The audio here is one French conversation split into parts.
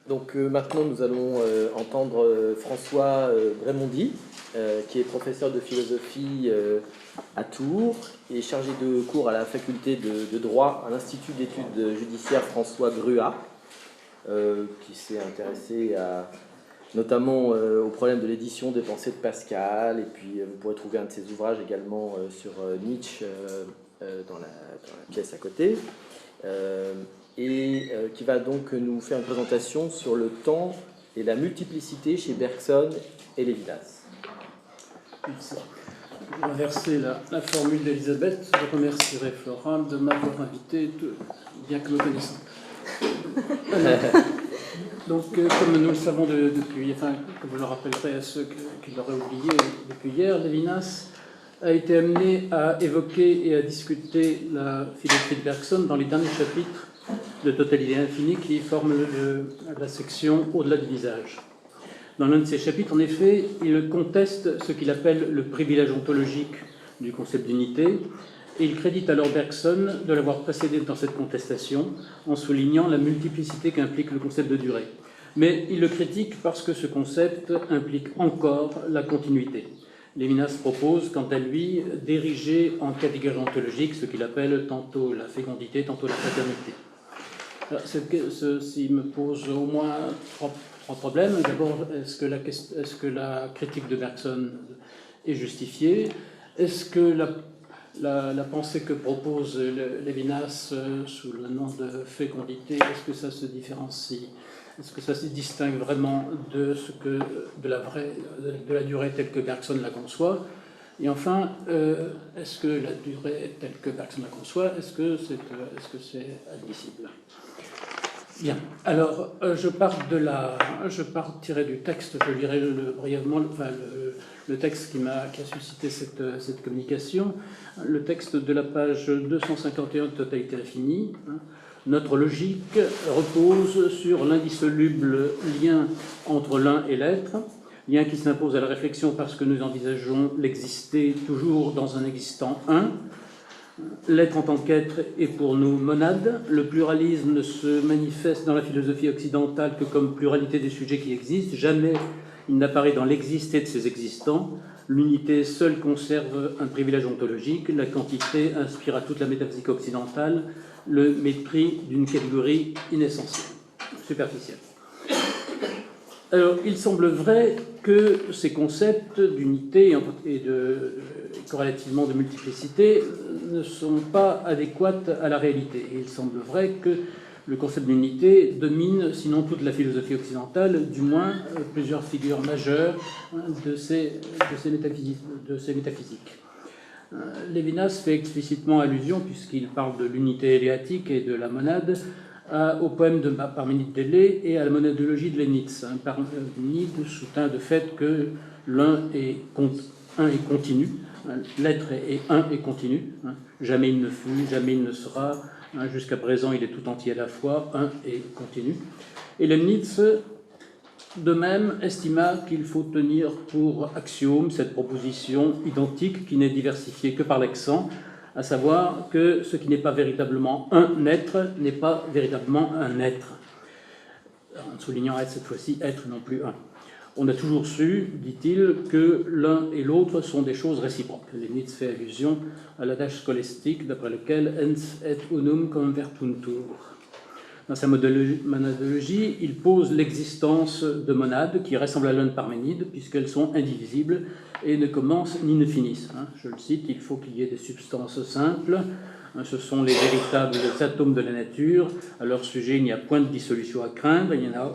Donc maintenant, nous allons entendre François Brémondy, qui est professeur de philosophie à Tours et chargé de cours à la faculté de droit à l'Institut d'études judiciaires François Gruat, qui s'est intéressé notamment au problème de l'édition des pensées de Pascal, et puis vous pourrez trouver un de ses ouvrages également sur Nietzsche dans la pièce à côté. Qui va donc nous faire une présentation sur le temps et la multiplicité chez Bergson et Lévinas. Je vais inverser la formule d'Elisabeth. Je remercierai Flora de m'avoir invité, bien que me connaissant. Donc, comme nous le savons depuis, comme je le rappellerai à ceux qui l'auraient oublié depuis hier, Lévinas a été amené à évoquer et à discuter la philosophie de Bergson dans les derniers chapitres de Totalité infinie qui forment la section Au-delà du visage. Dans l'un de ces chapitres, en effet, il conteste ce qu'il appelle le privilège ontologique du concept d'unité, et il crédite alors Bergson de l'avoir précédé dans cette contestation en soulignant la multiplicité qu'implique le concept de durée. Mais il le critique parce que ce concept implique encore la continuité. Lévinas propose, quant à lui, d'ériger en catégorie ontologique ce qu'il appelle tantôt la fécondité, tantôt la paternité. Alors, ceci me pose au moins trois problèmes. D'abord, est-ce que la critique de Bergson est justifiée? Est-ce que la pensée que propose Lévinas sous le nom de fécondité, est-ce que ça se différencie? Est-ce que ça se distingue vraiment de la durée telle que Bergson la conçoit? Et enfin, est-ce que la durée telle que Bergson la conçoit, est-ce que c'est admissible? Bien. Alors, je pars tirer du texte. Je lirai brièvement le texte qui a suscité cette communication. Le texte de la page 251 de Totalité infinie. Notre logique repose sur l'indissoluble lien entre l'un et l'être, lien qui s'impose à la réflexion parce que nous envisageons l'exister toujours dans un existant un. L'être en tant qu'être est pour nous monade. Le pluralisme ne se manifeste dans la philosophie occidentale que comme pluralité des sujets qui existent. Jamais il n'apparaît dans l'existé de ces existants. L'unité seule conserve un privilège ontologique. La quantité inspire à toute la métaphysique occidentale le mépris d'une catégorie inessentielle, superficielle. Alors, il semble vrai que ces concepts d'unité et corrélativement de multiplicité ne sont pas adéquats à la réalité. Et il semble vrai que le concept d'unité domine, sinon toute la philosophie occidentale, du moins plusieurs figures majeures de ces métaphysiques. Lévinas fait explicitement allusion, puisqu'il parle de l'unité éléatique et de la monade, au poème de Parménide d'Élée et à la monadologie de Leibniz. Parménide soutint de fait que l'un est continu, l'être est un et continu, jamais il ne fut, jamais il ne sera, jusqu'à présent il est tout entier à la fois, un et continu. Et Leibniz, de même, estima qu'il faut tenir pour axiome cette proposition identique qui n'est diversifiée que par l'accent, à savoir que ce qui n'est pas véritablement un être n'est pas véritablement un être. En soulignant cette fois-ci être non plus un. On a toujours su, dit-il, que l'un et l'autre sont des choses réciproques. Leibniz fait allusion à l'adage scolastique d'après lequel ens et unum convertuntur. Dans sa monadologie, il pose l'existence de monades qui ressemblent à l'un de Parménide, puisqu'elles sont indivisibles et ne commencent ni ne finissent. Je le cite, il faut qu'il y ait des substances simples, ce sont les véritables atomes de la nature, à leur sujet il n'y a point de dissolution à craindre, il n'y en a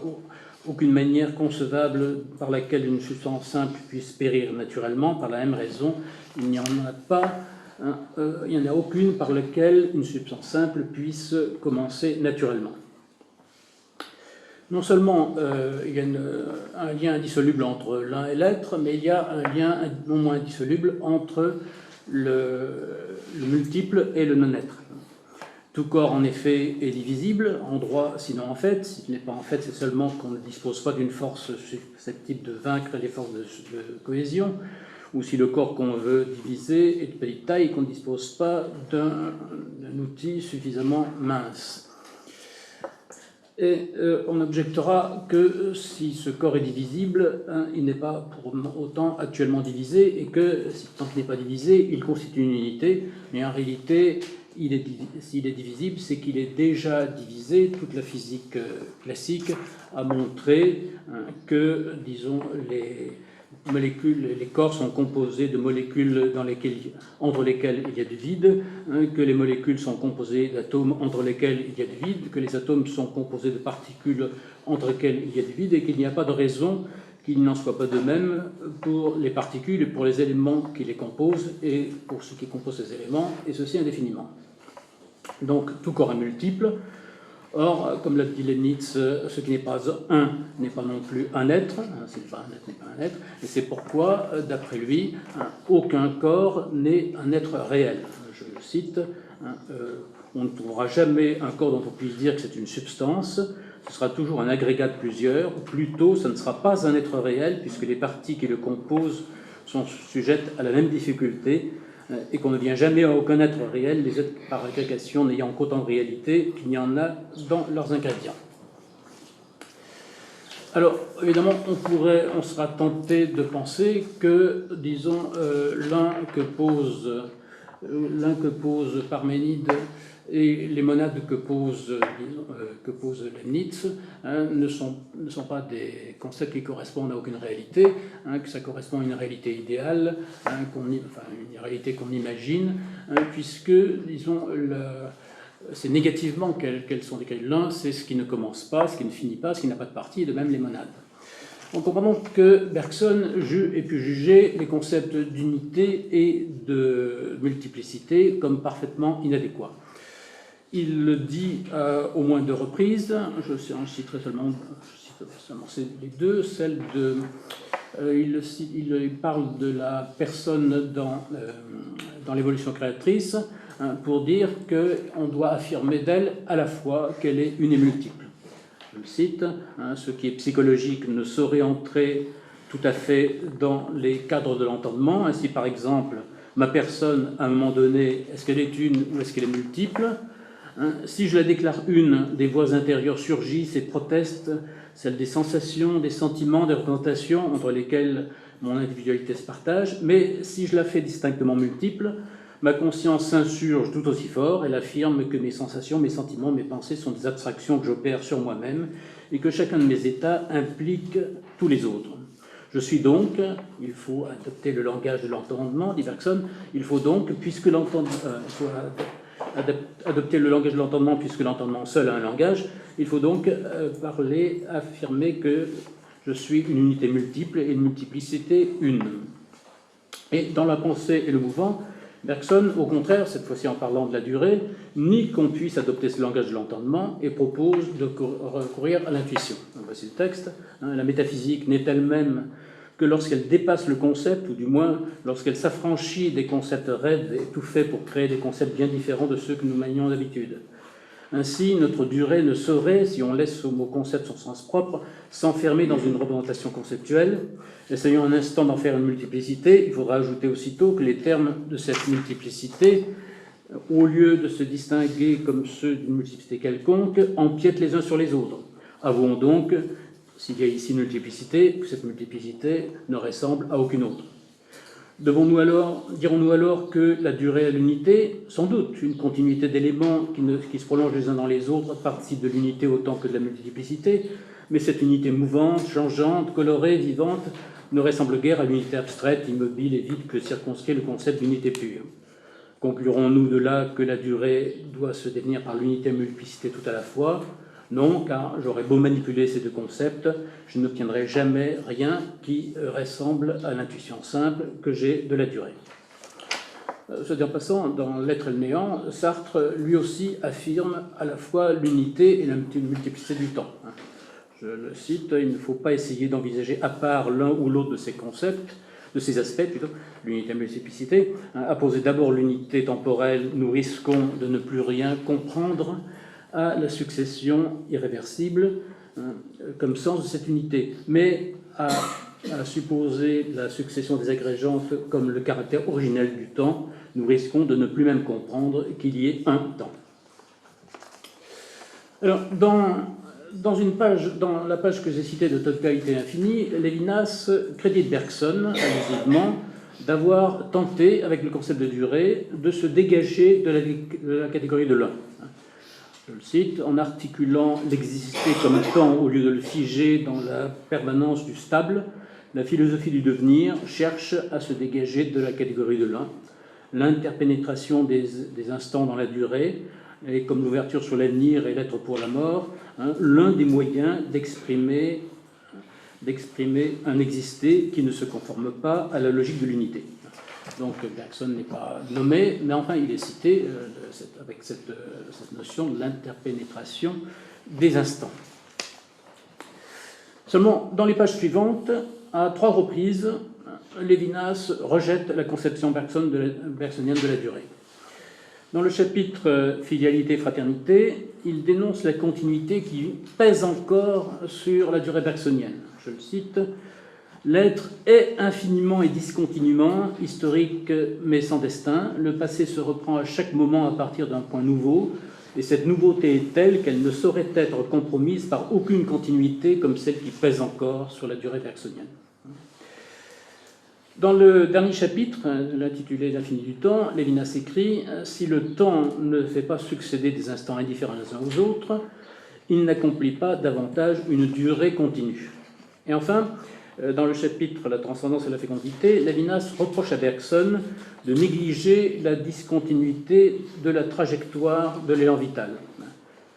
aucune manière concevable par laquelle une substance simple puisse périr naturellement, par la même raison, il n'y en a aucune par laquelle une substance simple puisse commencer naturellement. Non seulement il y a un lien indissoluble entre l'un et l'être, mais il y a un lien non moins indissoluble entre le multiple et le non-être. Tout corps, en effet, est divisible, en droit, sinon en fait. Si ce n'est pas en fait, c'est seulement qu'on ne dispose pas d'une force susceptible de vaincre les forces de cohésion, ou si le corps qu'on veut diviser est de petite taille et qu'on ne dispose pas d'un outil suffisamment mince. Et on objectera que si ce corps est divisible, hein, il n'est pas pour autant actuellement divisé, et que tant qu'il n'est pas divisé, il constitue une unité, mais en réalité, s'il est divisible, c'est qu'il est déjà divisé. Toute la physique classique a montré hein, que, disons, les corps sont composés de molécules entre lesquelles il y a du vide, hein, que les molécules sont composées d'atomes entre lesquels il y a du vide, que les atomes sont composés de particules entre lesquelles il y a du vide, et qu'il n'y a pas de raison qu'il n'en soit pas de même pour les particules et pour les éléments qui les composent, et pour ce qui compose ces éléments, et ceci indéfiniment. Donc tout corps est multiple. Or, comme l'a dit Leibniz, ce qui n'est pas un n'est pas non plus un être, ce n'est pas un être n'est pas un être, et c'est pourquoi, d'après lui, aucun corps n'est un être réel. Je le cite, on ne trouvera jamais un corps dont on puisse dire que c'est une substance, ce sera toujours un agrégat de plusieurs, ou plutôt ce ne sera pas un être réel, puisque les parties qui le composent sont sujettes à la même difficulté, et qu'on ne vient jamais à aucun être réel, les êtres par agrégation n'ayant qu'autant de réalité qu'il y en a dans leurs ingrédients. Alors, évidemment, on sera tenté de penser que, disons, l'un que pose Parménide et les monades que pose Leibniz hein, ne sont pas des concepts qui correspondent à aucune réalité, hein, que ça correspond à une réalité idéale, hein, une réalité qu'on imagine, hein, puisque, disons, c'est négativement qu'elles sont décrites. L'un, c'est ce qui ne commence pas, ce qui ne finit pas, ce qui n'a pas de partie, et de même les monades. On comprend donc que Bergson ait pu juger les concepts d'unité et de multiplicité comme parfaitement inadéquats. Il le dit au moins 2 reprises, je citerai seulement les deux, celle de... il parle de la personne dans l'évolution créatrice hein, pour dire qu'on doit affirmer d'elle à la fois qu'elle est une et multiple. Je le cite, hein, ce qui est psychologique ne saurait entrer tout à fait dans les cadres de l'entendement. Ainsi, par exemple, ma personne, à un moment donné, est-ce qu'elle est une ou est-ce qu'elle est multiple ? Si je la déclare une, des voix intérieures surgissent et protestent, celles des sensations, des sentiments, des représentations entre lesquelles mon individualité se partage. Mais si je la fais distinctement multiple, ma conscience s'insurge tout aussi fort. Elle affirme que mes sensations, mes sentiments, mes pensées sont des abstractions que j'opère sur moi-même et que chacun de mes états implique tous les autres. Je suis donc, il faut adopter le langage de l'entendement, dit Bergson, il faut donc, puisque adopter le langage de l'entendement, puisque l'entendement seul a un langage, il faut donc affirmer que je suis une unité multiple et une multiplicité une. Et dans la pensée et le mouvement, Bergson, au contraire, cette fois-ci en parlant de la durée, nie qu'on puisse adopter ce langage de l'entendement et propose de recourir à l'intuition. Voici le texte. La métaphysique n'est elle-même que lorsqu'elle dépasse le concept, ou du moins lorsqu'elle s'affranchit des concepts raides et tout fait pour créer des concepts bien différents de ceux que nous manions d'habitude. Ainsi, notre durée ne saurait, si on laisse au mot concept son sens propre, s'enfermer dans une représentation conceptuelle. Essayons un instant d'en faire une multiplicité, il faudra ajouter aussitôt que les termes de cette multiplicité, au lieu de se distinguer comme ceux d'une multiplicité quelconque, empiètent les uns sur les autres. Avouons donc, s'il y a ici une multiplicité, que cette multiplicité ne ressemble à aucune autre. Dirons-nous alors que la durée à l'unité, sans doute, une continuité d'éléments qui se prolongent les uns dans les autres participe de l'unité autant que de la multiplicité, mais cette unité mouvante, changeante, colorée, vivante, ne ressemble guère à l'unité abstraite, immobile et vide que circonscrit le concept d'unité pure. Conclurons-nous de là que la durée doit se définir par l'unité et la multiplicité tout à la fois ? Non, car j'aurais beau manipuler ces deux concepts, je n'obtiendrai jamais rien qui ressemble à l'intuition simple que j'ai de la durée. Soit dit en passant, dans L'être et le néant, Sartre, lui aussi, affirme à la fois l'unité et la multiplicité du temps. Je le cite, il ne faut pas essayer d'envisager à part l'un ou l'autre de ces concepts, de ces aspects plutôt, l'unité et la multiplicité. À poser d'abord l'unité temporelle, nous risquons de ne plus rien comprendre à la succession irréversible comme sens de cette unité, mais à supposer la succession des agrégentes comme le caractère originel du temps, nous risquons de ne plus même comprendre qu'il y ait un temps. Alors, dans dans la page que j'ai citée de Totalité infinie, Lévinas crédite Bergson, allusivement, d'avoir tenté, avec le concept de durée, de se dégager de la catégorie de l'un. Je le cite, en articulant l'exister comme temps au lieu de le figer dans la permanence du stable, la philosophie du devenir cherche à se dégager de la catégorie de l'un. L'interpénétration des instants dans la durée, et comme l'ouverture sur l'avenir et l'être pour la mort, l'un des moyens d'exprimer un exister qui ne se conforme pas à la logique de l'unité. Donc Bergson n'est pas nommé, mais enfin il est cité avec cette notion de l'interpénétration des instants. Seulement, dans les pages suivantes, à 3 reprises, Lévinas rejette la conception bergsonienne de la durée. Dans le chapitre Filialité et fraternité, il dénonce la continuité qui pèse encore sur la durée bergsonienne. Je le cite, « L'être est infiniment et discontinuement historique mais sans destin. Le passé se reprend à chaque moment à partir d'un point nouveau, et cette nouveauté est telle qu'elle ne saurait être compromise par aucune continuité comme celle qui pèse encore sur la durée bergsonienne. » Dans le dernier chapitre, l'intitulé L'infini du temps, Lévinas écrit « Si le temps ne fait pas succéder des instants indifférents les uns aux autres, il n'accomplit pas davantage une durée continue. » Et enfin, dans le chapitre La transcendance et la fécondité, Lévinas reproche à Bergson de négliger la discontinuité de la trajectoire de l'élan vital.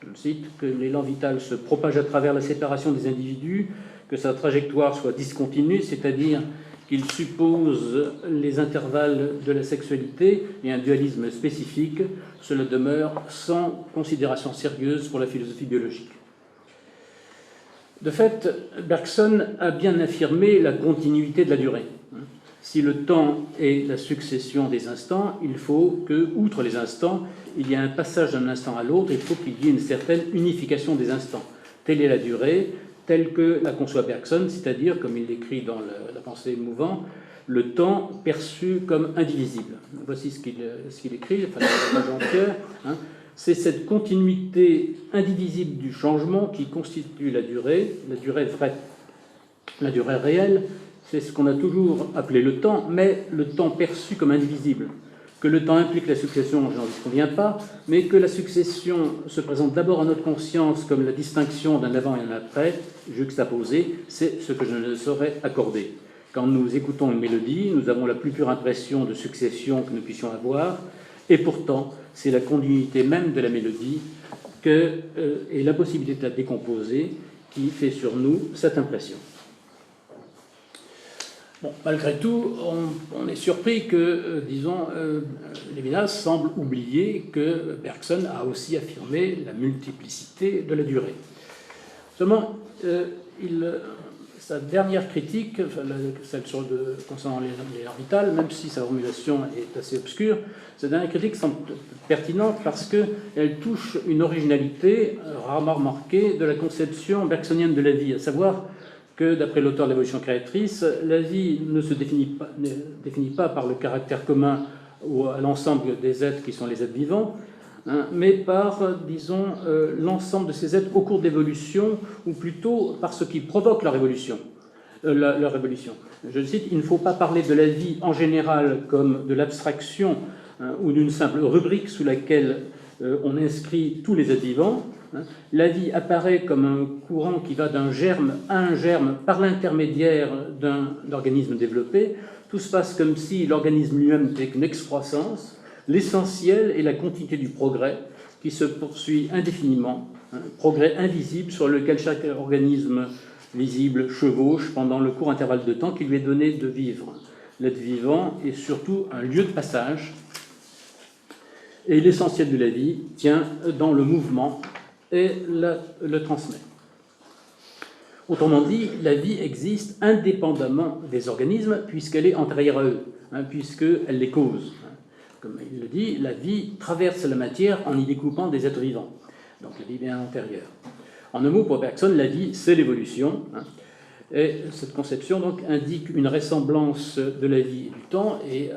Je le cite, que l'élan vital se propage à travers la séparation des individus, que sa trajectoire soit discontinue, c'est-à-dire qu'il suppose les intervalles de la sexualité et un dualisme spécifique, cela demeure sans considération sérieuse pour la philosophie biologique. De fait, Bergson a bien affirmé la continuité de la durée. Si le temps est la succession des instants, il faut que, outre les instants, il y ait un passage d'un instant à l'autre, il faut qu'il y ait une certaine unification des instants. Telle est la durée, telle que la conçoit Bergson, c'est-à-dire, comme il l'écrit dans La pensée mouvante, le temps perçu comme indivisible. Voici ce qu'il écrit, enfin, la page entière. C'est cette continuité indivisible du changement qui constitue la durée vraie. La durée réelle, c'est ce qu'on a toujours appelé le temps, mais le temps perçu comme indivisible. Que le temps implique la succession, je n'en conviens pas, mais que la succession se présente d'abord à notre conscience comme la distinction d'un avant et un après, juxtaposé, c'est ce que je ne saurais accorder. Quand nous écoutons une mélodie, nous avons la plus pure impression de succession que nous puissions avoir, et pourtant, c'est la continuité même de la mélodie et la possibilité de la décomposer qui fait sur nous cette impression. Bon, malgré tout, on est surpris que, Lévinas semble oublier que Bergson a aussi affirmé la multiplicité de la durée. Seulement, sa dernière critique, celle concernant l'élan vital, même si sa formulation est assez obscure, sa dernière critique semble pertinente parce qu'elle touche une originalité rarement remarquée de la conception bergsonienne de la vie, à savoir que, d'après l'auteur de l'évolution créatrice, la vie ne se définit pas par le caractère commun à l'ensemble des êtres qui sont les êtres vivants, mais par, l'ensemble de ces êtres au cours d'évolution, ou plutôt par ce qui provoque leur révolution. Je le cite, il ne faut pas parler de la vie en général comme de l'abstraction ou d'une simple rubrique sous laquelle on inscrit tous les êtres vivants. La vie apparaît comme un courant qui va d'un germe à un germe par l'intermédiaire d'un organisme développé. Tout se passe comme si l'organisme lui-même n'était qu'une excroissance. L'essentiel est la continuité du progrès qui se poursuit indéfiniment, un progrès invisible sur lequel chaque organisme visible chevauche pendant le court intervalle de temps qui lui est donné de vivre. L'être vivant est surtout un lieu de passage et l'essentiel de la vie tient dans le mouvement et le transmet. Autrement dit, la vie existe indépendamment des organismes puisqu'elle est antérieure à eux, puisqu'elle les cause. Comme il le dit, la vie traverse la matière en y découpant des êtres vivants. Donc la vie est bien antérieure. En un mot, pour Bergson, la vie, c'est l'évolution. Et cette conception donc, indique une ressemblance de la vie et du temps et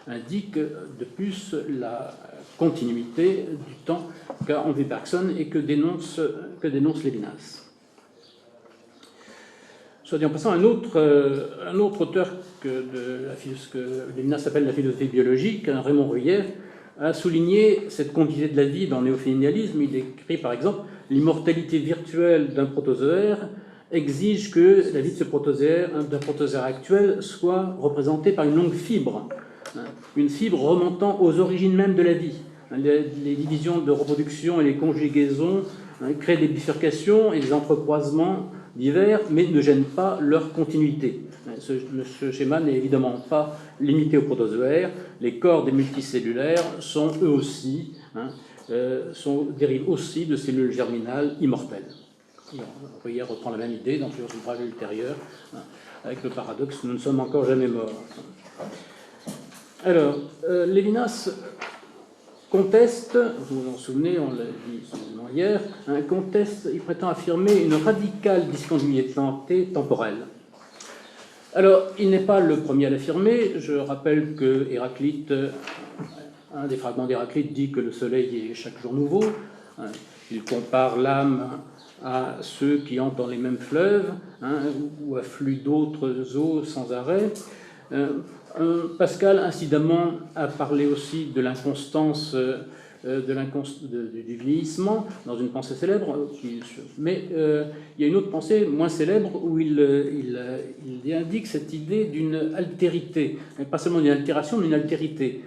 indique de plus continuité du temps qu'a envie Bergson et que dénonce Lévinas. Soit dit en passant, un autre auteur que Lévinas appelle la philosophie biologique, Raymond Ruyère, a souligné cette continuité de la vie dans le néophénialisme. Il écrit par exemple « L'immortalité virtuelle d'un protozoaire exige que la vie de ce d'un protozoaire actuel soit représentée par une longue fibre, une fibre remontant aux origines même de la vie. Les divisions de reproduction et les conjugaisons créent des bifurcations et des entrecroisements divers, mais ne gênent pas leur continuité. Ce schéma n'est évidemment pas limité aux protozoaires. Les corps des multicellulaires sont eux aussi, dérivent aussi de cellules germinales immortelles. Ruyère reprend la même idée dans plusieurs ouvrages ultérieurs, avec le paradoxe « nous ne sommes encore jamais morts ». Alors, Lévinas conteste, vous vous en souvenez, on l'a dit hier, il prétend affirmer une radicale discontinuité temporelle. Alors, il n'est pas le premier à l'affirmer. Je rappelle que Héraclite, un des fragments d'Héraclite dit que le soleil est chaque jour nouveau. Il compare l'âme à ceux qui entrent dans les mêmes fleuves, ou affluent d'autres eaux sans arrêt. Pascal, incidemment, a parlé aussi de l'inconstance du vieillissement dans une pensée célèbre, mais il y a une autre pensée moins célèbre où il indique cette idée d'une altérité, pas seulement d'une altération, mais d'une altérité.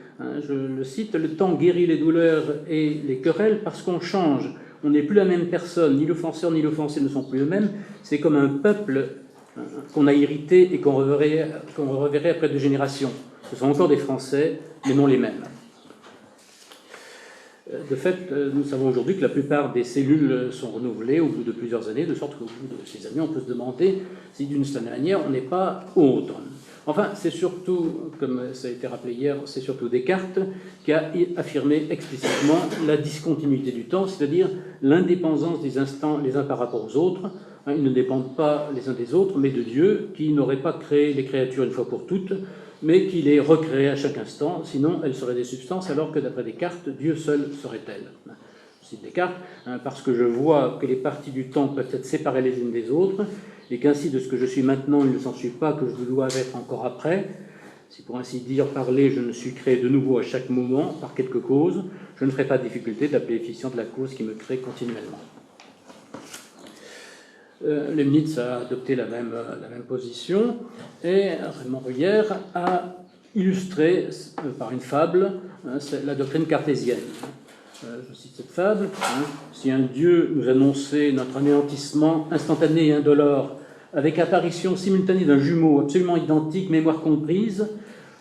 Je le cite, « Le temps guérit les douleurs et les querelles parce qu'on change. On n'est plus la même personne, ni l'offenseur ni l'offensé ne sont plus les mêmes. C'est comme un peuple qu'on a irrité et qu'on reverrait après 2 générations. Ce sont encore des Français, mais non les mêmes. » De fait, nous savons aujourd'hui que la plupart des cellules sont renouvelées au bout de plusieurs années, de sorte qu'au bout de ces années, on peut se demander si d'une certaine manière on n'est pas autre. Enfin, c'est surtout, comme ça a été rappelé hier, c'est surtout Descartes qui a affirmé explicitement la discontinuité du temps, c'est-à-dire l'indépendance des instants les uns par rapport aux autres. Ils ne dépendent pas les uns des autres, mais de Dieu, qui n'aurait pas créé les créatures une fois pour toutes, mais qui les recréait à chaque instant, sinon elles seraient des substances, alors que d'après Descartes, Dieu seul serait-elle. Je cite Descartes, parce que je vois que les parties du temps peuvent être séparées les unes des autres, et qu'ainsi de ce que je suis maintenant, il ne s'ensuit pas que je dois être encore après. Si pour ainsi dire parler, je ne suis créé de nouveau à chaque moment, par quelque cause, je ne ferai pas de difficulté d'appeler efficiente la cause qui me crée continuellement. Leibniz a adopté la même position et Raymond Ruyère a illustré par une fable la doctrine cartésienne. Je cite cette fable. Si un Dieu nous annonçait notre anéantissement instantané et indolore avec apparition simultanée d'un jumeau absolument identique, mémoire comprise,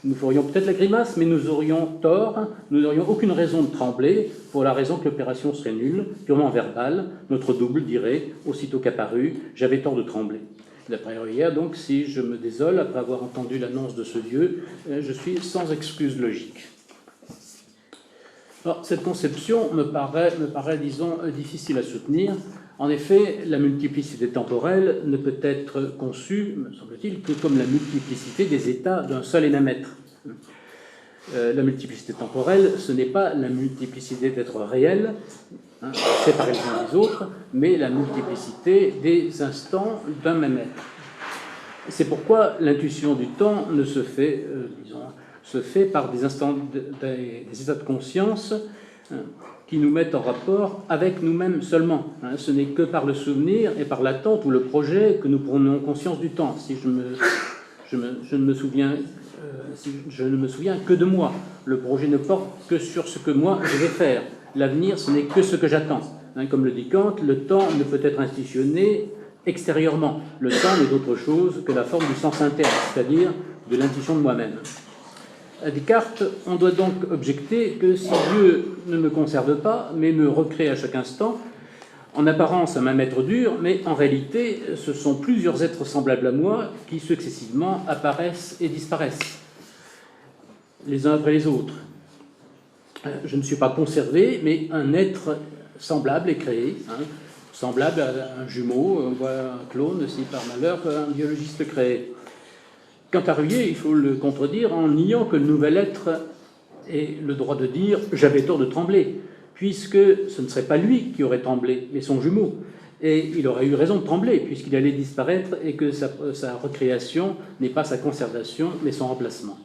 nous ferions peut-être la grimace, mais nous aurions tort, nous n'aurions aucune raison de trembler, pour la raison que l'opération serait nulle, purement verbale. Notre double dirait, aussitôt qu'apparu, j'avais tort de trembler. D'après Ruyère, donc, si je me désole après avoir entendu l'annonce de ce Dieu, je suis sans excuse logique. Alors, cette conception me paraît, disons, difficile à soutenir. En effet, la multiplicité temporelle ne peut être conçue, me semble-t-il, que comme la multiplicité des états d'un seul et même être. La multiplicité temporelle, ce n'est pas la multiplicité d'êtres réels, séparés les uns des autres, mais la multiplicité des instants d'un même être. C'est pourquoi l'intuition du temps ne se fait, se fait par des instants, des états de conscience qui nous mettent en rapport avec nous-mêmes seulement. Ce n'est que par le souvenir et par l'attente ou le projet que nous prenons conscience du temps. Si je ne me souviens que de moi, le projet ne porte que sur ce que moi je vais faire. L'avenir, ce n'est que ce que j'attends. Comme le dit Kant, le temps ne peut être institutionné extérieurement. Le temps n'est autre chose que la forme du sens interne, c'est-à-dire de l'intuition de moi-même. À Descartes, on doit donc objecter que si Dieu ne me conserve pas, mais me recrée à chaque instant, en apparence un même être dur, mais en réalité, ce sont plusieurs êtres semblables à moi qui successivement apparaissent et disparaissent, les uns après les autres. Je ne suis pas conservé, mais un être semblable est créé, semblable à un jumeau, on voit un clone, si par malheur un biologiste le crée. Quant à Ruyère, il faut le contredire en niant que le nouvel être ait le droit de dire « j'avais tort de trembler », puisque ce ne serait pas lui qui aurait tremblé, mais son jumeau. Et il aurait eu raison de trembler, puisqu'il allait disparaître et que sa recréation n'est pas sa conservation, mais son remplacement.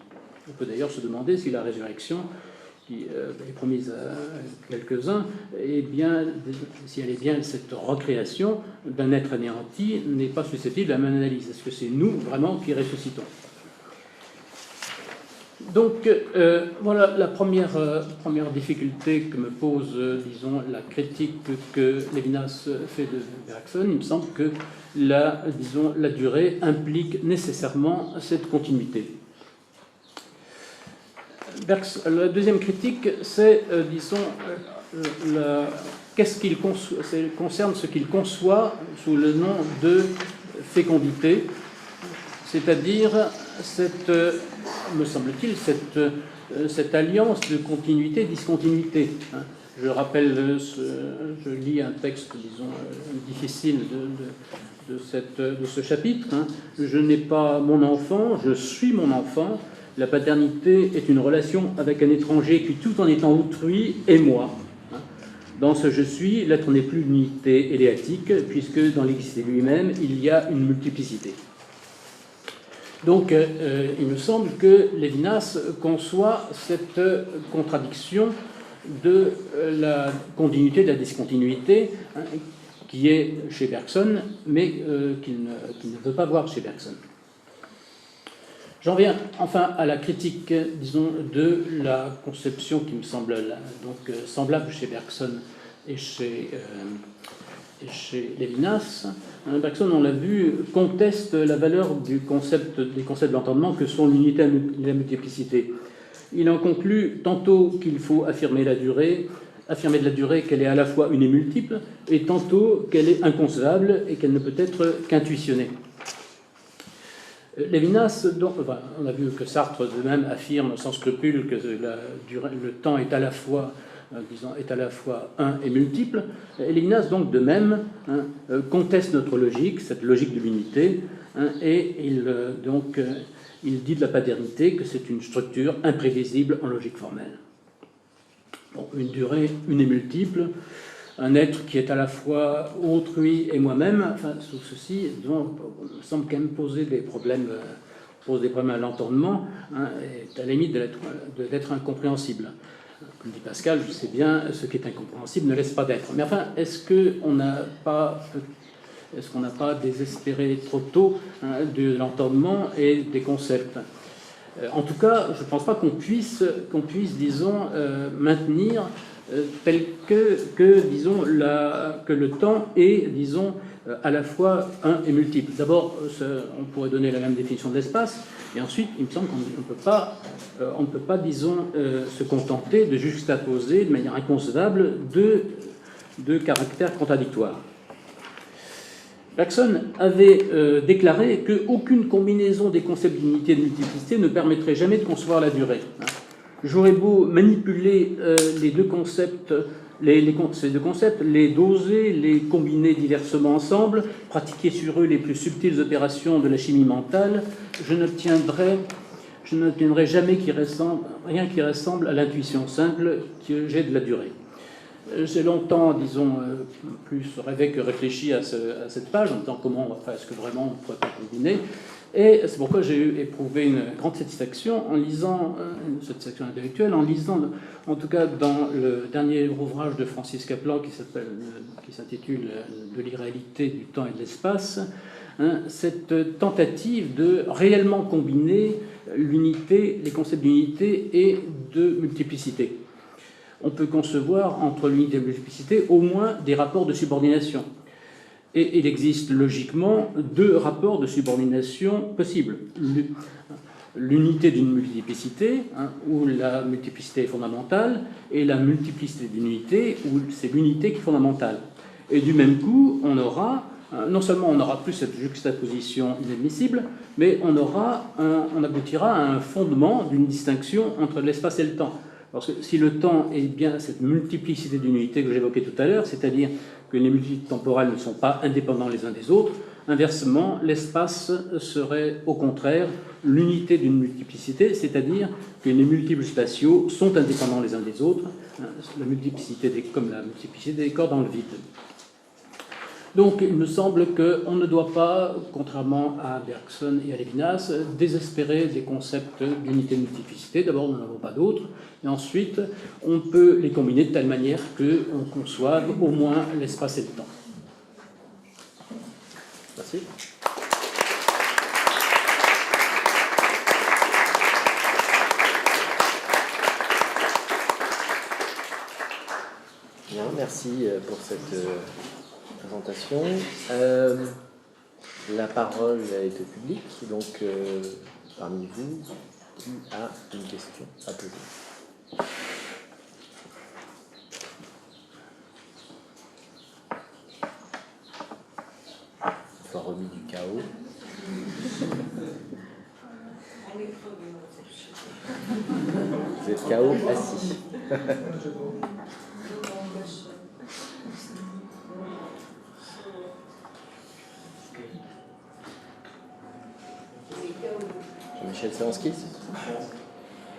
On peut d'ailleurs se demander si la résurrection, qui est promise à quelques-uns, si elle est bien cette recréation d'un être anéanti, n'est pas susceptible de la même analyse. Est-ce que c'est nous, vraiment, qui ressuscitons ? Donc, voilà la première difficulté que me pose, disons, la critique que Lévinas fait de Bergson. Il me semble que la durée implique nécessairement cette continuité. La deuxième critique, c'est, qu'est-ce qu'il concerne ce qu'il conçoit sous le nom de fécondité, c'est-à-dire me semble-t-il, cette alliance de continuité-discontinuité. Je rappelle, je lis un texte, disons, difficile de ce chapitre. Je n'ai pas mon enfant, je suis mon enfant. La paternité est une relation avec un étranger qui, tout en étant autrui, est moi. Dans ce je suis, l'être n'est plus l'unité éléatique, puisque dans l'existé lui-même, il y a une multiplicité. Donc, il me semble que Lévinas conçoit cette contradiction de la continuité, de la discontinuité, qui est chez Bergson, mais qu'il ne veut pas voir chez Bergson. J'en viens enfin à la critique, disons, de la conception qui me semble donc semblable chez Bergson et chez Lévinas. Bergson, on l'a vu, conteste la valeur des concepts de l'entendement que sont l'unité et la multiplicité. Il en conclut tantôt qu'il faut affirmer de la durée qu'elle est à la fois une et multiple, et tantôt qu'elle est inconcevable et qu'elle ne peut être qu'intuitionnée. Lévinas, on a vu que Sartre de même affirme sans scrupule que le temps est à la fois, un et multiple. Et Lévinas, donc, de même, conteste notre logique, cette logique de l'unité, et il dit de la paternité que c'est une structure imprévisible en logique formelle. Bon, une durée une et multiple, un être qui est à la fois autrui et moi-même, enfin, tout ceci me semble quand même poser des problèmes à l'entendement, est à la limite d'être incompréhensible. Comme dit Pascal, je sais bien, ce qui est incompréhensible ne laisse pas d'être. Mais enfin, est-ce qu'on n'a pas désespéré trop tôt de l'entendement et des concepts ? En tout cas, je ne pense pas qu'on puisse, disons, maintenir tel que le temps est, disons, à la fois un et multiple. D'abord, on pourrait donner la même définition de l'espace, et ensuite, il me semble qu'on ne peut pas, disons, se contenter de juxtaposer de manière inconcevable deux caractères contradictoires. Bergson avait déclaré qu'aucune combinaison des concepts d'unité et de multiplicité ne permettrait jamais de concevoir la durée. J'aurais beau manipuler ces deux concepts, les doser, les combiner diversement ensemble, pratiquer sur eux les plus subtiles opérations de la chimie mentale, je n'obtiendrai jamais rien qui ressemble à l'intuition simple que j'ai de la durée. J'ai longtemps, disons, plus rêvé que réfléchi à cette page, en disant est-ce que vraiment on ne pourrait pas combiner. Et c'est pourquoi j'ai éprouvé une grande satisfaction en lisant, une satisfaction intellectuelle, en lisant, en tout cas dans le dernier ouvrage de Francis Kaplan qui s'intitule De l'irréalité du temps et de l'espace, cette tentative de réellement combiner l'unité, les concepts d'unité et de multiplicité. On peut concevoir entre l'unité et la multiplicité au moins des rapports de subordination. Et il existe logiquement deux rapports de subordination possibles. L'unité d'une multiplicité, où la multiplicité est fondamentale, et la multiplicité d'une unité, où c'est l'unité qui est fondamentale. Et du même coup, non seulement on n'aura plus cette juxtaposition inadmissible, mais on aboutira à un fondement d'une distinction entre l'espace et le temps. Parce que si le temps est bien cette multiplicité d'unités que j'évoquais tout à l'heure, c'est-à-dire que les multiples temporels ne sont pas indépendants les uns des autres, Inversement, l'espace serait au contraire l'unité d'une multiplicité, c'est-à-dire que les multiples spatiaux sont indépendants les uns des autres, la multiplicité comme la multiplicité des corps dans le vide. Donc il me semble qu'on ne doit pas, contrairement à Bergson et à Levinas, désespérer des concepts d'unité de multiplicité. D'abord, nous n'en avons pas d'autres, et ensuite, on peut les combiner de telle manière qu'on conçoive au moins l'espace et le temps. Merci. Bien, merci pour cette présentation. La parole est au public, donc parmi vous, qui a une question à poser? Soit remis du chaos. Vous êtes chaos assis. Michel Seranski.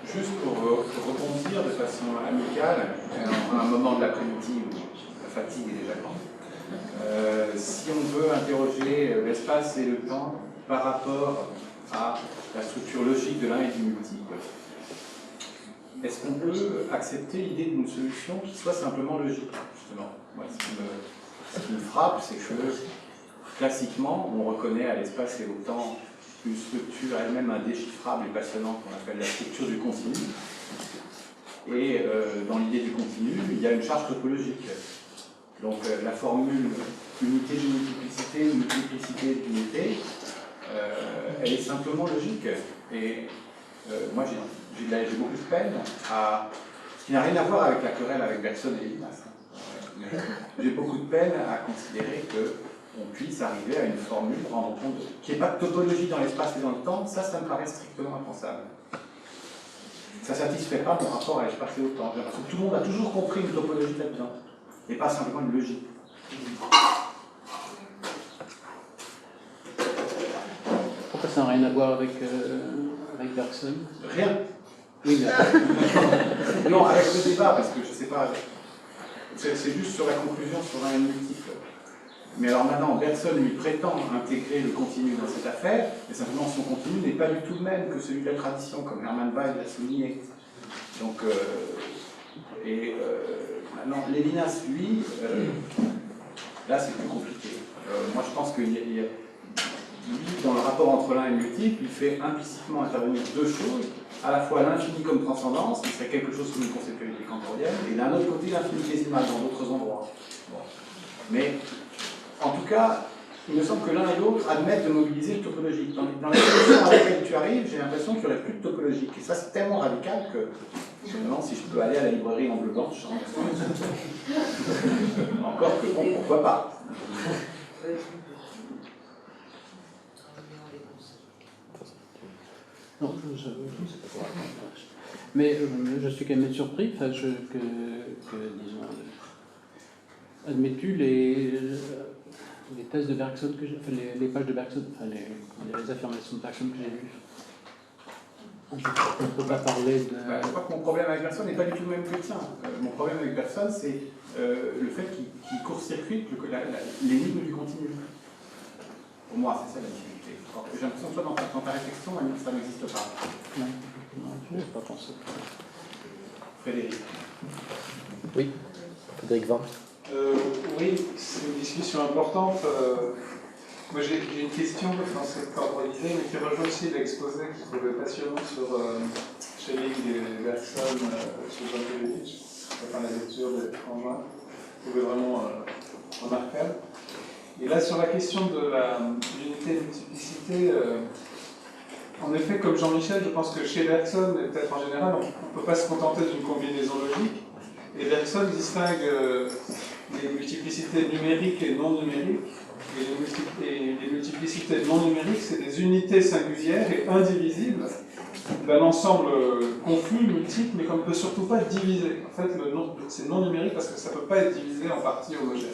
Juste pour rebondir de façon amicale, à un moment de l'après-midi où la fatigue est déjà grande, si on veut interroger l'espace et le temps par rapport à la structure logique de l'un et du multiple, est-ce qu'on peut accepter l'idée d'une solution qui soit simplement logique, justement? Moi, ce qui me frappe, c'est que classiquement, on reconnaît à l'espace et au temps une structure elle-même indéchiffrable et passionnante qu'on appelle la structure du continu. Et dans l'idée du continu, il y a une charge topologique. Donc la formule unité de multiplicité, multiplicité d'unité, elle est simplement logique. Et moi j'ai beaucoup de peine à... Ce qui n'a rien à voir avec la querelle avec Bergson et Levinas. J'ai beaucoup de peine à considérer que on puisse arriver à une formule rendant compte qu'il n'y ait pas de topologie dans l'espace et dans le temps, ça me paraît strictement impensable. Ça ne satisfait pas mon rapport à l'espace et au temps. J'ai l'impression que tout le monde a toujours compris une topologie là-dedans, et pas simplement une logique. Pourquoi ça n'a rien à voir avec Bergson? Rien. Oui, mais... Non, avec le débat, parce que je ne sais pas, c'est juste sur la conclusion sur un multiple. Mais alors maintenant, Bergson lui prétend intégrer le continu dans cette affaire, mais simplement son continu n'est pas du tout le même que celui de la tradition, comme Hermann Weyl l'a souligné. Donc, maintenant, Levinas, lui, là c'est plus compliqué. Moi je pense que lui, dans le rapport entre l'un et le multiple, il fait implicitement intervenir deux choses, à la fois l'infini comme transcendance, qui serait quelque chose comme une conceptualité kantorienne, et d'un autre côté l'infinitésimal dans d'autres endroits. Bon. Mais en tout cas, il me semble que l'un et l'autre admettent de mobiliser le topologique. Dans la situation à laquelle tu arrives, j'ai l'impression qu'il n'y aurait plus de topologique. Et ça, c'est tellement radical que je me demande si je peux aller à la librairie en bleu blanche. Encore que bon, pourquoi pas. Non, mais je suis quand même surpris que disons, admets-tu les thèses de Bergson, les pages de Bergson, les affirmations de Bergson que j'ai lues. On ne peut pas parler de... Je crois que mon problème avec Bergson n'est pas du tout le même que le tien. Mon problème avec Bergson, c'est le fait qu'il court-circuite l'énigme du continu. Pour moi, c'est ça la difficulté. J'ai l'impression que toi, dans ta réflexion, ça n'existe pas. Non, je n'ai pas pensé. Frédéric. Oui, Frédéric Vin. Oui, c'est une discussion importante. Moi, j'ai une question dans cette ordre d'idée, mais qui rejoint aussi l'exposé que je trouvais passionnant sur Schelling et Bergson sur Jean Kelevich, enfin la lecture des frangins, je trouvais vraiment remarquable. Et là, sur la question de l'unité de multiplicité, en effet, comme Jean-Michel, je pense que chez Bergson, et peut-être en général, on ne peut pas se contenter d'une combinaison logique. Et Bergson distingue les multiplicités numériques et non numériques. Et les multiplicités non numériques, c'est des unités singulières et indivisibles d'un ensemble confus, multiple, mais qu'on ne peut surtout pas diviser. En fait, c'est non numérique parce que ça ne peut pas être divisé en parties homogènes.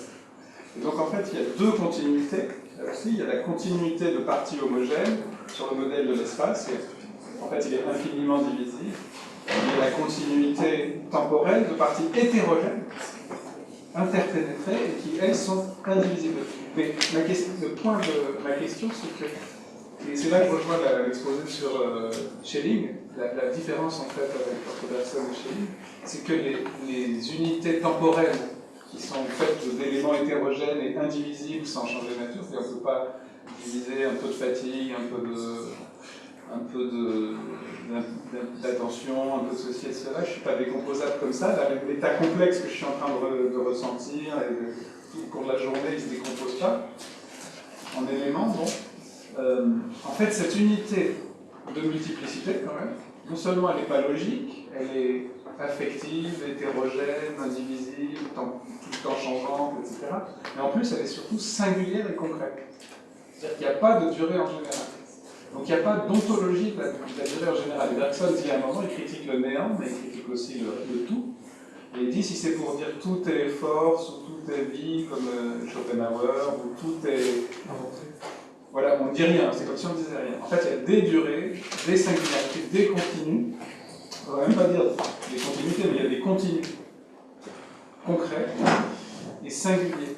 Et donc, en fait, il y a deux continuités aussi, il y a la continuité de parties homogènes sur le modèle de l'espace. En fait, il est infiniment divisible. Il y a la continuité temporelle de parties hétérogènes, interpénétrées, et qui, elles, sont indivisibles. Mais le point de ma question, c'est que, et c'est là que je rejoins l'exposé sur Schelling, la différence en fait entre Bergson et Schelling, c'est que les unités temporelles qui sont faites d'éléments hétérogènes et indivisibles sans changer de nature, c'est-à-dire qu'on ne peut pas diviser un peu de fatigue, un peu d'attention, un peu de ceci et cela, je ne suis pas décomposable comme ça. L'état complexe que je suis en train de ressentir, et au cours de la journée, il ne se décompose pas en éléments. Bon. En fait, cette unité de multiplicité, quand même, non seulement elle n'est pas logique, elle est affective, hétérogène, indivisible, tout le temps changeante, etc. Mais en plus, elle est surtout singulière et concrète. C'est-à-dire qu'il n'y a pas de durée en général. Donc il n'y a pas d'ontologie de la durée en général. Et Bergson dit à un moment, il critique le néant, mais il critique aussi le tout. Et il dit, si c'est pour dire tout est force, ou tout est vie, comme Schopenhauer, ou tout est... Voilà, on ne dit rien, c'est comme si on ne disait rien. En fait, il y a des durées, des singularités, des continus. On ne va même pas dire des continuités, mais il y a des continus concrets et singuliers.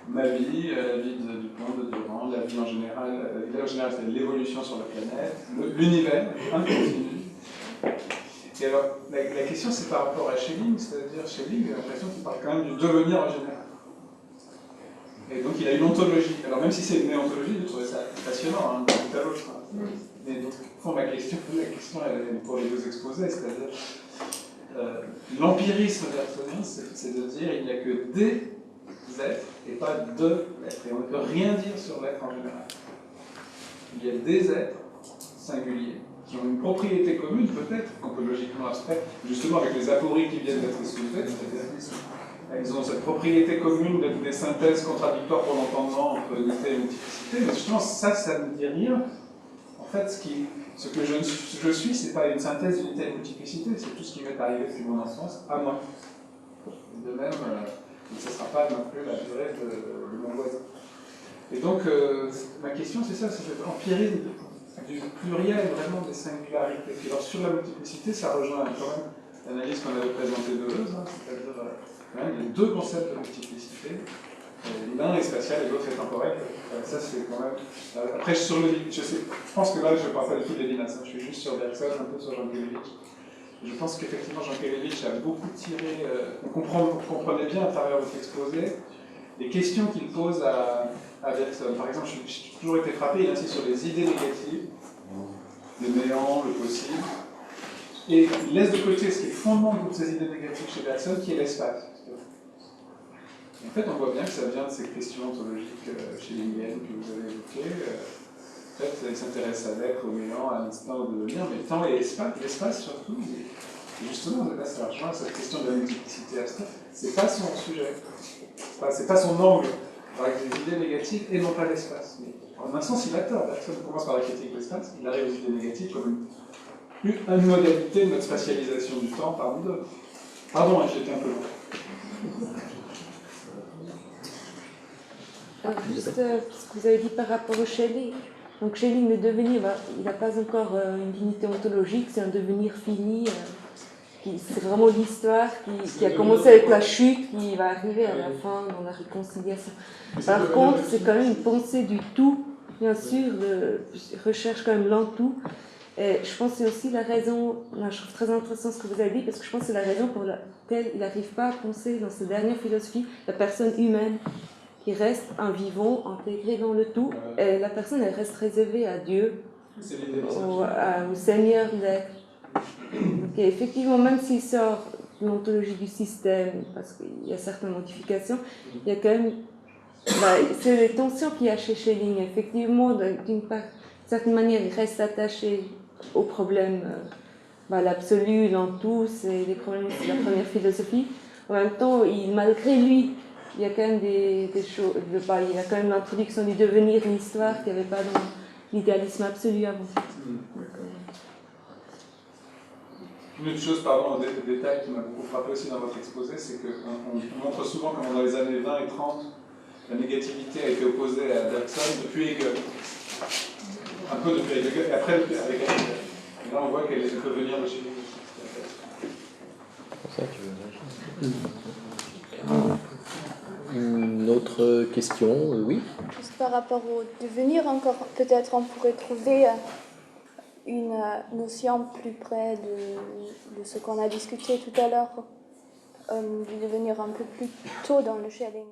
Ma vie, la vie du Dupont, de Durand, la vie en général, c'est l'évolution sur la planète, l'univers, un continu. Et alors, la question, c'est par rapport à Schelling, c'est-à-dire Schelling, j'ai l'impression qu'il parle quand même du devenir en général. Et donc, il a une ontologie. Alors, même si c'est une néontologie, je trouvais ça passionnant, hein, tout à l'autre. Mais donc, au fond, la question elle est pour les deux exposés, c'est-à-dire l'empirisme bergsonien, c'est de dire qu'il n'y a que des êtres et pas de l'être. Et on ne peut rien dire sur l'être en général. Il y a des êtres singuliers qui ont une propriété commune, peut-être, qu'on peut logiquement abstraire, justement avec les apories qui viennent d'être soulevées, c'est-à-dire ils ont cette propriété commune d'être des synthèses contradictoires pour l'entendement entre unité et multiplicité, mais justement, ça ne dit rien. En fait, ce que je suis, c'est pas une synthèse d'unité et de multiplicité, c'est tout ce qui m'est arrivé depuis mon enfance à moi. Et de même, ce ne sera pas non plus la durée de mon voisin. Et donc, ma question, c'est ça, c'est cet empirisme du pluriel, vraiment des singularités. Et alors, sur la multiplicité, ça rejoint quand même l'analyse qu'on avait présentée de Deleuze, hein, c'est-à-dire, il y a deux concepts de multiplicité. L'un est spatial et l'autre est temporel. Ça, c'est quand même. Après, je pense que là, je ne parle pas du tout de Lévinas. Je suis juste sur Bergson, un peu sur Jankélévitch. Je pense qu'effectivement, Jankélévitch a beaucoup tiré. Vous comprenez bien à travers votre exposé les questions qu'il pose à Bergson. Par exemple, j'ai toujours été frappé, il insiste sur les idées négatives, le néant, le possible. Et il laisse de côté ce qui est le fondement de toutes ces idées négatives chez Bergson, qui est l'espace. En fait, on voit bien que ça vient de ces questions ontologiques schellingiennes que vous avez évoquées. En fait, il s'intéresse à l'être, au néant, à l'instant, au devenir, mais temps et l'espace surtout. Et justement, là, ça rejoint cette question de la multiplicité abstraite. C'est pas son sujet. C'est pas son angle, avec des idées négatives et non pas l'espace. Mais en un sens, il a tort. Bergson commence par la critique de l'espace, il arrive aux idées négatives comme une modalité de notre spatialisation du temps parmi d'autres. Pardon, j'étais un peu long. Alors juste ce que vous avez dit par rapport au Schelling. Donc Schelling, le devenir, il n'a pas encore une dignité ontologique, c'est un devenir fini. C'est vraiment l'histoire qui a commencé avec la chute, qui va arriver à la fin dans la réconciliation. Par contre, c'est quand même une pensée du tout, bien sûr, recherche quand même l'en-tout. Et je pense que c'est aussi la raison, je trouve très intéressant ce que vous avez dit, parce que je pense que c'est la raison pour laquelle il n'arrive pas à penser dans cette dernière philosophie la personne humaine, qui reste un vivant intégré dans le tout. Et la personne, elle reste réservée à Dieu, au Seigneur d'être. Donc, effectivement, même s'il sort de l'ontologie du système, parce qu'il y a certaines modifications, il y a quand même... c'est les tensions qu'il y a chez Schelling. Effectivement, d'une certaine manière, il reste attaché au problème, l'absolu, l'en-tout, c'est les problèmes de la première philosophie. En même temps, malgré lui, il y a quand même des choses... il y a quand même l'introduction du devenir, l'histoire, qu'il n'y avait pas dans l'idéalisme absolu avant. Une autre chose, pardon, un détail qui m'a beaucoup frappé aussi dans votre exposé, c'est qu'on montre souvent comment dans les années 20 et 30, la négativité a été opposée à Bergson depuis Hegel. Un peu depuis Hegel, et après avec Hegel. Et là on voit qu'elle peut venir de chez lui. Pour ça, tu veux une autre question, oui. Juste par rapport au devenir, encore, peut-être on pourrait trouver une notion plus près de ce qu'on a discuté tout à l'heure, du devenir un peu plus tôt dans le Schelling,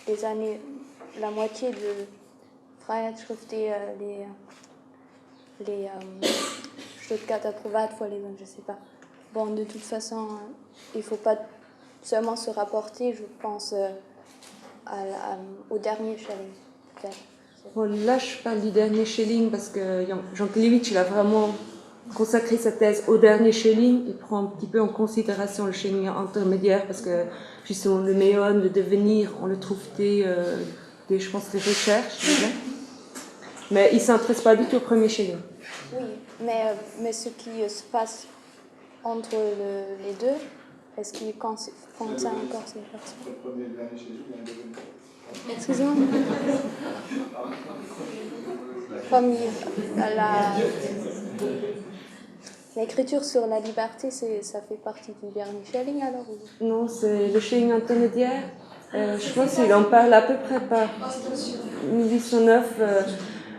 des années, la moitié de Freiheitsschrift et les Stuttgarter Privatvorlesungen, je ne sais pas. Bon, de toute façon, il ne faut pas seulement se rapporter, je pense, au dernier Schelling. Bon, là, je parle du dernier Schelling parce que Jankélévitch, il a vraiment consacré sa thèse au dernier Schelling. Il prend un petit peu en considération le Schelling intermédiaire parce que justement le méon, le devenir, on le trouve je pense, des recherches déjà. Mais il ne s'intéresse pas du tout au premier Schelling. Oui, mais ce qui se passe entre les deux, est-ce qu'il concerne encore ces parties? Le premier dernier chez lui, il y a un devenir. Excusez-moi. Comme l'écriture sur la liberté, ça fait partie du dernier Schelling alors ou... Non, c'est le Schelling intermédiaire. Je pense qu'il en parle à peu près par 1809.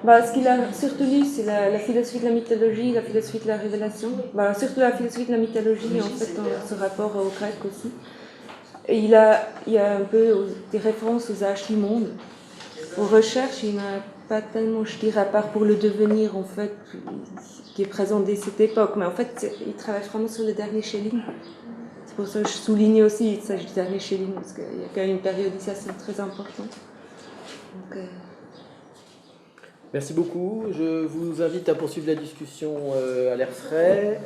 Ce qu'il a surtout lu, c'est la philosophie de la mythologie, la philosophie de la révélation. Surtout la philosophie de la mythologie, en fait, dans ce rapport au grec aussi. Et il y a un peu des références aux âges du monde. Aux recherches, il n'y en a pas tellement, je dirais, à part pour le devenir, en fait, qui est présent dès cette époque. Mais en fait, il travaille vraiment sur le dernier Schelling. C'est pour ça que je soulignais aussi qu'il s'agit du dernier Schelling, parce qu'il y a quand même une périodisation très importante. Donc, Merci beaucoup. Je vous invite à poursuivre la discussion à l'air frais.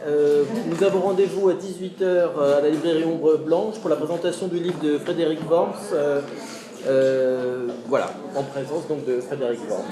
Nous avons rendez-vous à 18h à la librairie Ombre Blanche pour la présentation du livre de Frédéric Worms. Voilà, en présence donc de Frédéric Worms.